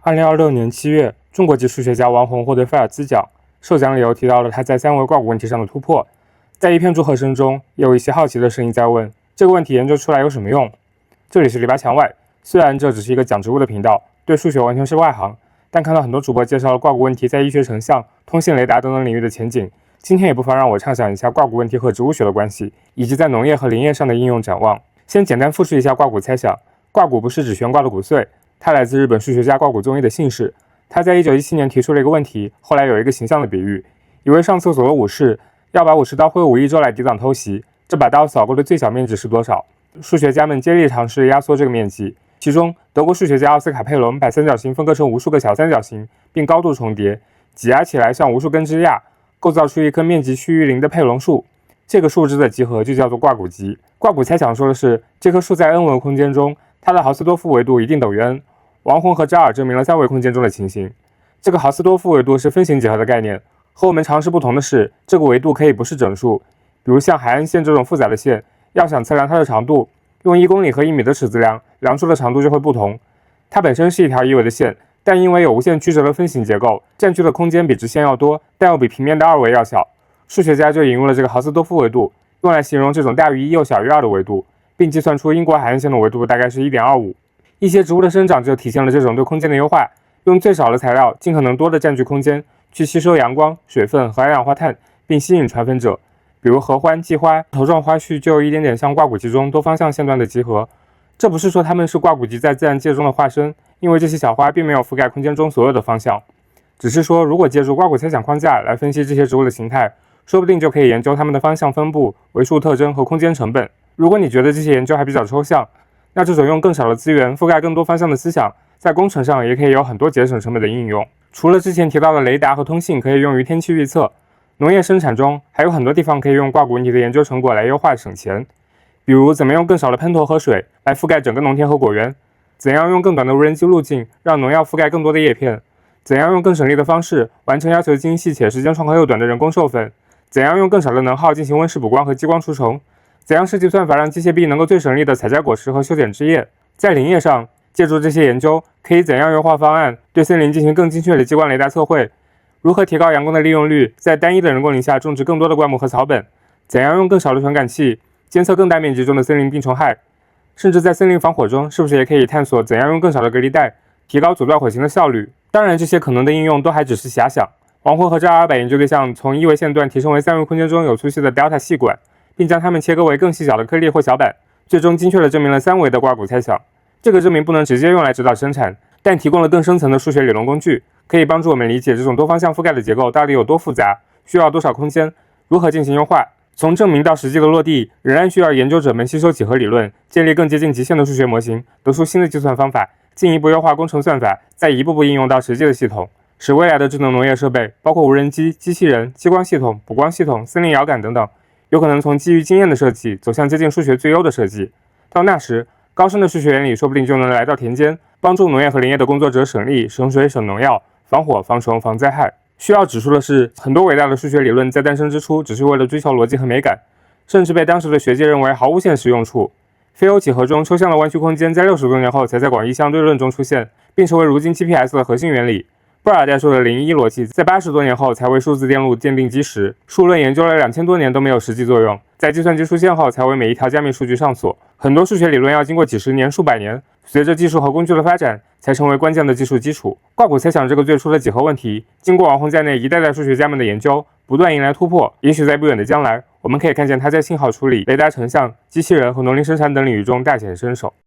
2026年7月，中国籍数学家王宏获得菲尔兹奖，授奖理由提到了他在三维挂骨问题上的突破。在一片祝贺声中，也有一些好奇的声音在问：这个问题研究出来有什么用？这里是篱笆墙外，虽然这只是一个讲植物的频道，对数学完全是外行，但看到很多主播介绍了挂骨问题在医学成像、通信雷达等等领域的前景，今天也不妨让我畅想一下挂骨问题和植物学的关系，以及在农业和林业上的应用展望。先简单复述一下挂骨猜想。挂骨不是指悬挂的骨碎，它来自日本数学家挂骨宗一的姓氏。他在1917年提出了一个问题，后来有一个形象的比喻：一位上厕所的武士要把武士刀挥舞1周来抵挡偷袭，这把刀扫过的最小面积是多少？数学家们接力尝试压缩这个面积，其中德国数学家奥斯卡佩隆把三角形分割成无数个小三角形，并高度重叠，挤压起来像无数根支架，构造出一棵面积趋于0的佩隆树。这个树枝的集合就叫做挂骨集。挂骨猜想说的是，这棵树在 n 维空间中，它的豪斯多夫维度一定等于 n。王宏和扎尔证明了3维空间中的情形。这个豪斯多夫维度是分形几何的概念，和我们常识不同的是，这个维度可以不是整数。比如像海岸线这种复杂的线，要想测量它的长度，用1公里和1米的尺子量，量出的长度就会不同。它本身是一条1维的线，但因为有无限曲折的分形结构，占据的空间比直线要多，但又比平面的2维要小。数学家就引入了这个豪斯多夫维度，用来形容这种大于1又小于2的维度，并计算出英国海岸线的维度大概是 1.25。一些植物的生长就体现了这种对空间的优化，用最少的材料尽可能多的占据空间，去吸收阳光、水分和二氧化碳，并吸引传粉者。比如合欢、荠花、头状花序就有一点点像挂骨集中多方向线段的集合。这不是说它们是挂骨集在自然界中的化身，因为这些小花并没有覆盖空间中所有的方向，只是说如果借助挂骨猜想框架来分析这些植物的形态，说不定就可以研究它们的方向分布、维数特征和空间成本。如果你觉得这些研究还比较抽象，那这种用更少的资源覆盖更多方向的思想，在工程上也可以有很多节省成本的应用。除了之前提到的雷达和通信可以用于天气预测，农业生产中还有很多地方可以用挂骨问题的研究成果来优化省钱。比如怎么用更少的喷头和水来覆盖整个农田和果园，怎样用更短的无人机路径让农药覆盖更多的叶片，怎样用更省力的方式完成要求精细且时间窗口又短的人工授粉，怎样用更少的能耗进行温室补光和激光除虫，怎样设计算法让机械臂能够最省力地采摘果实和修剪枝叶。在林业上，借助这些研究，可以怎样优化方案，对森林进行更精确的激光雷达测绘，如何提高阳光的利用率，在单一的人工林下种植更多的灌木和草本，怎样用更少的传感器监测更大面积中的森林病虫害，甚至在森林防火中，是不是也可以探索怎样用更少的隔离带提高阻断火情的效率。当然，这些可能的应用都还只是遐想。王宏和扎尔把研究对象从1维线段提升为3维空间中有粗细的 delta 细管，并将它们切割为更细小的颗粒或小板，最终精确地证明了3维的挂骨猜想。这个证明不能直接用来指导生产，但提供了更深层的数学理论工具，可以帮助我们理解这种多方向覆盖的结构到底有多复杂，需要多少空间，如何进行优化。从证明到实际的落地，仍然需要研究者们吸收几何理论，建立更接近极限的数学模型，得出新的计算方法，进一步优化工程算法，再一步步应用到实际的系统，使未来的智能农业设备，包括无人机、机器人、激光系统、补光系统、森林遥感等等，有可能从基于经验的设计走向接近数学最优的设计。到那时，高深的数学原理说不定就能来到田间，帮助农业和林业的工作者省力、省水、省农药、防火、防虫、防灾害。需要指出的是，很多伟大的数学理论在诞生之初只是为了追求逻辑和美感，甚至被当时的学界认为毫无现实用处。非欧几何中抽象的弯曲空间在60多年后才在广义相对论中出现，并成为如今 GPS 的核心原理。布尔代数的0-1逻辑在80多年后才为数字电路奠定基石，数论研究了2000多年都没有实际作用，在计算机出现后才为每一条加密数据上锁。很多数学理论要经过几十年、数百年，随着技术和工具的发展，才成为关键的技术基础。挂骨猜想这个最初的几何问题，经过王宏在内一代代数学家们的研究，不断迎来突破。也许在不远的将来，我们可以看见它在信号处理、雷达成像、机器人和农林生产等领域中大显身手。